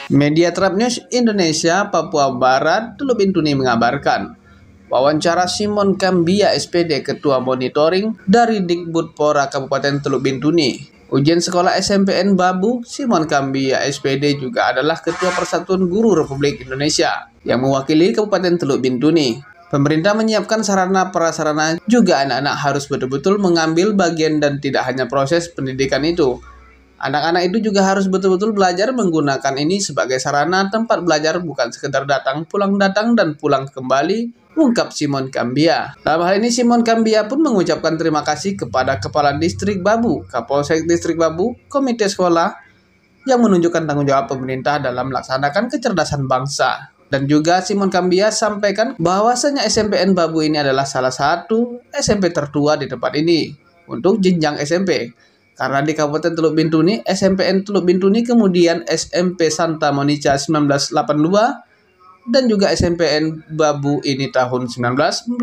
Media Trap News Indonesia Papua Barat Teluk Bintuni mengabarkan wawancara Simon Kambia SPD Ketua Monitoring dari Dikbudpora Kabupaten Teluk Bintuni. Ujian sekolah SMPN Babu, Simon Kambia SPD juga adalah Ketua Persatuan Guru Republik Indonesia yang mewakili Kabupaten Teluk Bintuni. Pemerintah menyiapkan sarana prasarana juga anak-anak harus betul-betul mengambil bagian dan tidak hanya proses pendidikan itu. Anak-anak itu juga harus betul-betul belajar menggunakan ini sebagai sarana tempat belajar, bukan sekedar datang dan pulang kembali, ungkap Simon Kambia. Dalam hal ini Simon Kambia pun mengucapkan terima kasih kepada Kepala Distrik Babu, Kapolsek Distrik Babu, Komite Sekolah yang menunjukkan tanggung jawab pemerintah dalam melaksanakan kecerdasan bangsa. Dan juga Simon Kambia sampaikan bahwasanya SMPN Babu ini adalah salah satu SMP tertua di tempat ini untuk jenjang SMP. Karena di Kabupaten Teluk Bintuni, SMPN Teluk Bintuni, kemudian SMP Santa Monica 1982, dan juga SMPN Babu ini tahun 1984.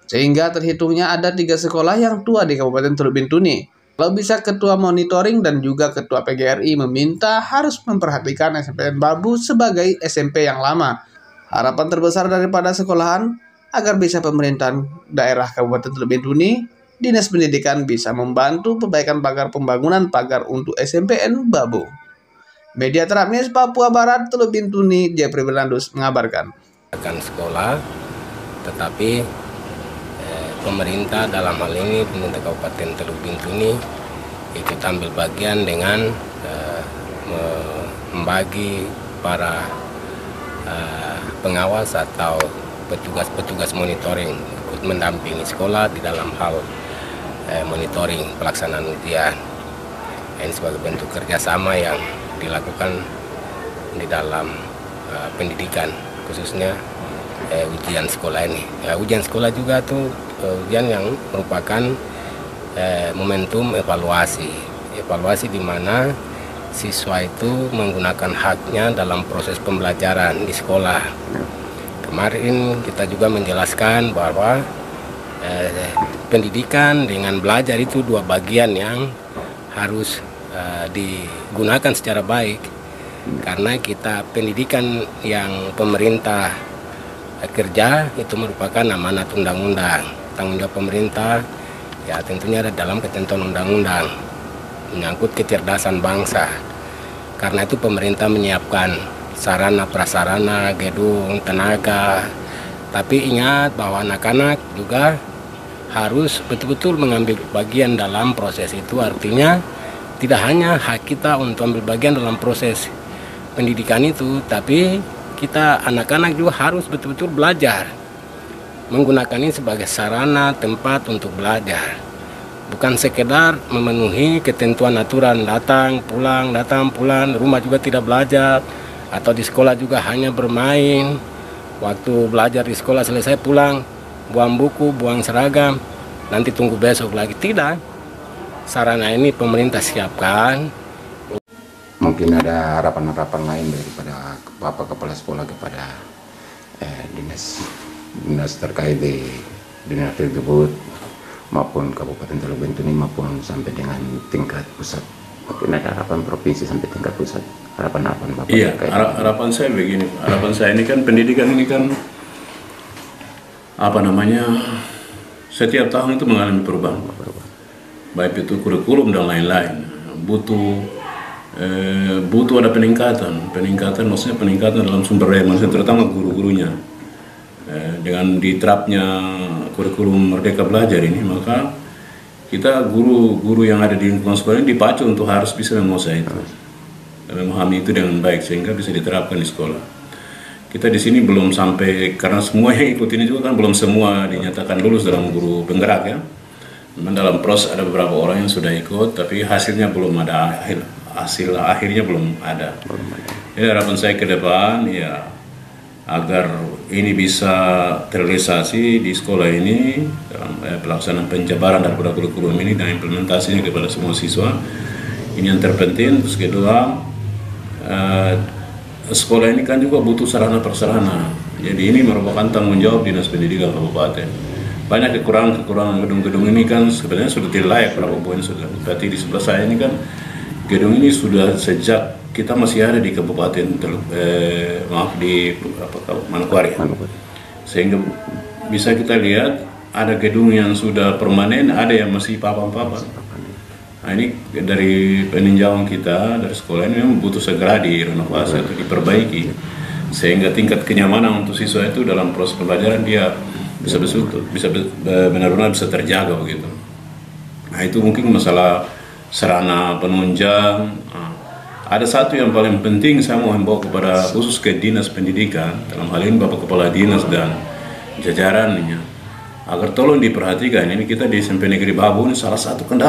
Sehingga terhitungnya ada 3 sekolah yang tua di Kabupaten Teluk Bintuni. Kalau bisa Ketua Monitoring dan juga Ketua PGRI meminta harus memperhatikan SMPN Babu sebagai SMP yang lama. Harapan terbesar daripada sekolahan agar bisa pemerintahan daerah Kabupaten Teluk Bintuni, Dinas Pendidikan bisa membantu perbaikan pembangunan pagar untuk SMPN Babu. Media Trap News Papua Barat Teluk Bintuni, Jeffrey Bernardus mengabarkan. Akan sekolah, tetapi pemerintah dalam hal ini pemerintah Kabupaten Teluk Bintuni ikut ambil bagian dengan membagi para pengawas atau petugas monitoring ikut mendampingi sekolah di dalam hal monitoring pelaksanaan ujian. Ini sebagai bentuk kerjasama yang dilakukan di dalam pendidikan, khususnya ujian sekolah ini. Ujian sekolah juga tuh ujian yang merupakan momentum evaluasi di mana siswa itu menggunakan haknya dalam proses pembelajaran di sekolah. Kemarin kita juga menjelaskan bahwa pendidikan dengan belajar itu 2 bagian yang harus digunakan secara baik, karena kita pendidikan yang pemerintah kerja itu merupakan amanat undang-undang. Tanggung jawab pemerintah ya tentunya ada dalam ketentuan undang-undang menyangkut kecerdasan bangsa. Karena itu pemerintah menyiapkan sarana prasarana, gedung, tenaga. Tapi ingat bahwa anak-anak juga harus betul-betul mengambil bagian dalam proses itu. Artinya tidak hanya hak kita untuk ambil bagian dalam proses pendidikan itu, tapi kita anak-anak juga harus betul-betul belajar menggunakan ini sebagai sarana tempat untuk belajar, bukan sekedar memenuhi ketentuan aturan datang pulang, rumah juga tidak belajar, atau di sekolah juga hanya bermain. Waktu belajar di sekolah selesai pulang, buang buku, buang seragam, nanti tunggu besok lagi. Tidak, sarana ini pemerintah siapkan. Mungkin ada harapan-harapan lain daripada Bapak Kepala Sekolah kepada dinas terkait di dinas tersebut maupun Kabupaten Teluk Bintuni maupun sampai dengan tingkat pusat. Mungkin ada harapan provinsi sampai tingkat pusat. Harapan-harapan Bapak? Iya, harapan saya begini. Harapan saya ini kan pendidikan ini kan setiap tahun itu mengalami perubahan. Baik itu kurikulum dan lain-lain. Butuh ada peningkatan maksudnya peningkatan dalam sumber daya manusia, terutama guru-gurunya. Dengan diterapnya kurikulum Merdeka Belajar ini, maka kita guru-guru yang ada di lingkungan sekolah ini dipacu untuk harus bisa menguasai itu dan memahami itu dengan baik sehingga bisa diterapkan di sekolah. Kita di sini belum sampai, karena semua yang ikut ini juga kan belum semua dinyatakan lulus dalam guru penggerak ya. Memang dalam proses ada beberapa orang yang sudah ikut, tapi hasilnya belum ada, hasil akhirnya belum ada. Jadi harapan saya ke depan ya agar ini bisa terrealisasi di sekolah ini dalam pelaksanaan penjabaran daripada kurikulum ini dan implementasinya kepada semua siswa. Ini yang terpenting. Terus kedua, sekolah ini kan juga butuh sarana prasarana. Jadi ini merupakan tanggung jawab Dinas Pendidikan Kabupaten. Banyak kekurangan gedung-gedung ini kan sebenarnya sudah tidak layak, berapa poin sudah. Berarti di sebelah saya ini kan gedung ini sudah sejak kita masih ada di Kabupaten Manokwari. Sehingga bisa kita lihat ada gedung yang sudah permanen, ada yang masih papan-papan. Nah, ini dari peninjauan kita dari sekolah ini memang butuh segera direnovasi atau diperbaiki sehingga tingkat kenyamanan untuk siswa itu dalam proses pembelajaran dia bisa benar-benar bisa terjaga begitu. Nah, itu mungkin masalah sarana penunjang. Nah, ada satu yang paling penting saya mau himbau kepada khusus ke dinas pendidikan, dalam hal ini Bapak Kepala Dinas dan jajarannya, agar tolong diperhatikan. Ini kita di SMP Negeri Babu ini salah satu kendala